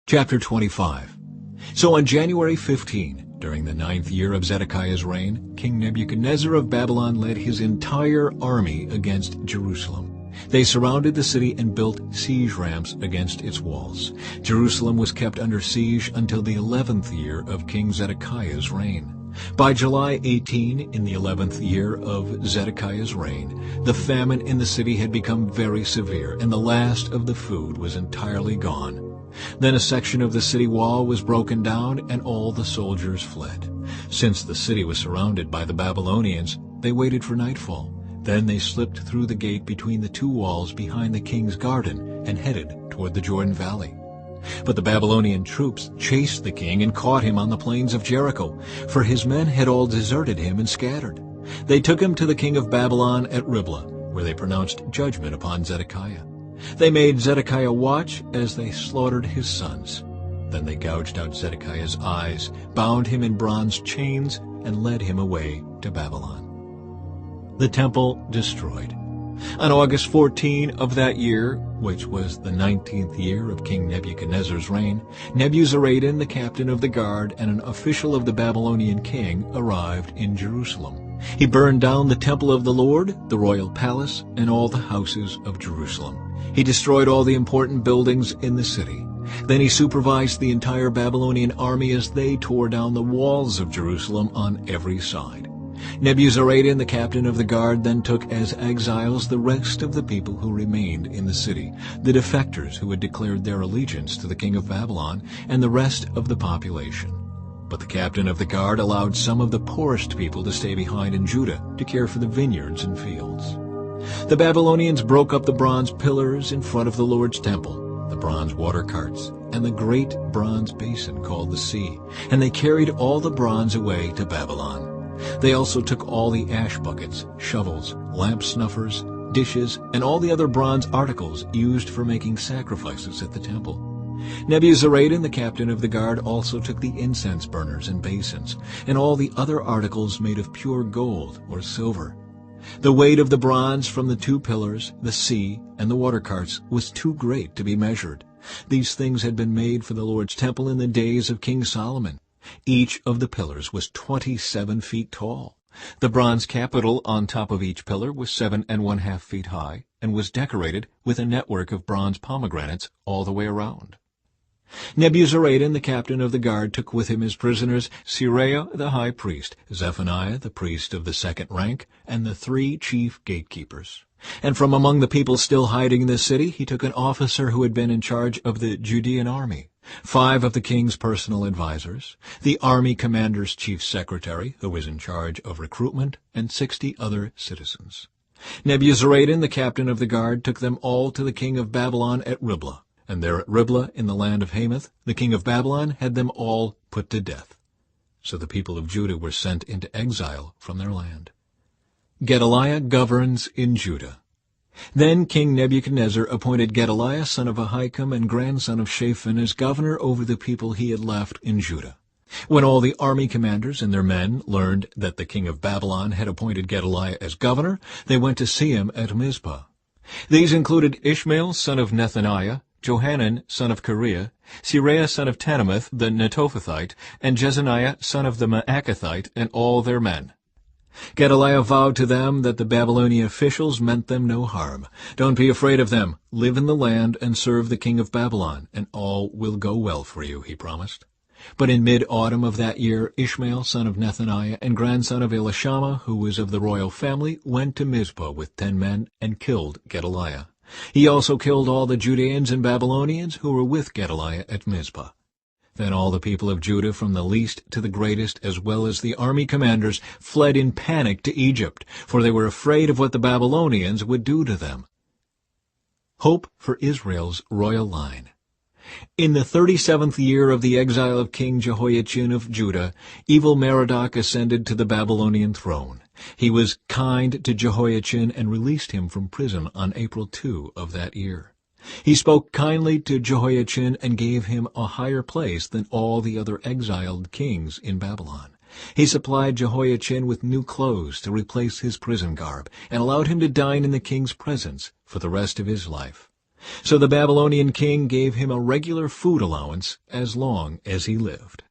Chapter 25. So on January 15, during the 9th year of Zedekiah's reign, King Nebuchadnezzar of Babylon led his entire army against Jerusalem. They surrounded the city and built siege ramps against its walls. Jerusalem was kept under siege until the 11th year of King Zedekiah's reign. By July 18, in the 11th year of Zedekiah's reign, the famine in the city had become very severe, and the last of the food was entirely gone. Then a section of the city wall was broken down, and all the soldiers fled. Since the city was surrounded by the Babylonians, they waited for nightfall. Then they slipped through the gate between the two walls behind the king's garden and headed toward the Jordan Valley. But the Babylonian troops chased the king and caught him on the plains of Jericho, for his men had all deserted him and scattered. They took him to the king of Babylon at Riblah, where they pronounced judgment upon Zedekiah. They made Zedekiah watch as they slaughtered his sons. Then they gouged out Zedekiah's eyes, bound him in bronze chains, and led him away to Babylon. The temple destroyed. On August 14 of that year, which was the 19th year of King Nebuchadnezzar's reign, Nebuzaradan, the captain of the guard and an official of the Babylonian king, arrived in Jerusalem. He burned down the temple of the Lord, the royal palace, and all the houses of Jerusalem. He destroyed all the important buildings in the city. Then he supervised the entire Babylonian army as they tore down the walls of Jerusalem on every side. Nebuzaradan, the captain of the guard, then took as exiles the rest of the people who remained in the city, the defectors who had declared their allegiance to the king of Babylon, and the rest of the population. But the captain of the guard allowed some of the poorest people to stay behind in Judah to care for the vineyards and fields. The Babylonians broke up the bronze pillars in front of the Lord's temple, the bronze water carts, and the great bronze basin called the sea, and they carried all the bronze away to Babylon. They also took all the ash buckets, shovels, lamp snuffers, dishes, and all the other bronze articles used for making sacrifices at the temple. Nebuzaradan, the captain of the guard, also took the incense burners and basins, and all the other articles made of pure gold or silver. The weight of the bronze from the two pillars, the sea, and the water carts was too great to be measured. These things had been made for the Lord's temple in the days of King Solomon. Each of the pillars was 27 feet tall. The bronze capital on top of each pillar was 7½ feet high and was decorated with a network of bronze pomegranates all the way around. Nebuzaradan, the captain of the guard, took with him as prisoners Seraiah the high priest, Zephaniah the priest of the second rank, and the 3 chief gatekeepers. And from among the people still hiding in the city, he took an officer who had been in charge of the Judean army, 5 of the king's personal advisors, the army commander's chief secretary, who was in charge of recruitment, and 60 other citizens. Nebuzaradan, the captain of the guard, took them all to the king of Babylon at Riblah. And there at Riblah, in the land of Hamath, the king of Babylon had them all put to death. So the people of Judah were sent into exile from their land. Gedaliah governs in Judah. Then King Nebuchadnezzar appointed Gedaliah, son of Ahikam and grandson of Shaphan, as governor over the people he had left in Judah. When all the army commanders and their men learned that the king of Babylon had appointed Gedaliah as governor, they went to see him at Mizpah. These included Ishmael, son of Nethaniah, Johanan, son of Kareah, Seraiah, son of Tanumeth, the Netophathite, and Jezaniah, son of the Maacathite, and all their men. Gedaliah vowed to them that the Babylonian officials meant them no harm. "Don't be afraid of them. Live in the land and serve the king of Babylon, and all will go well for you," he promised. But in mid-autumn of that year, Ishmael, son of Nethaniah, and grandson of Elishama, who was of the royal family, went to Mizpah with 10 men and killed Gedaliah. He also killed all the Judeans and Babylonians who were with Gedaliah at Mizpah. Then all the people of Judah, from the least to the greatest, as well as the army commanders, fled in panic to Egypt, for they were afraid of what the Babylonians would do to them. Hope for Israel's royal line. In the 37th year of the exile of King Jehoiachin of Judah, Evil-Merodach ascended to the Babylonian throne. He was kind to Jehoiachin and released him from prison on April 2 of that year. He spoke kindly to Jehoiachin and gave him a higher place than all the other exiled kings in Babylon. He supplied Jehoiachin with new clothes to replace his prison garb, and allowed him to dine in the king's presence for the rest of his life. So the Babylonian king gave him a regular food allowance as long as he lived.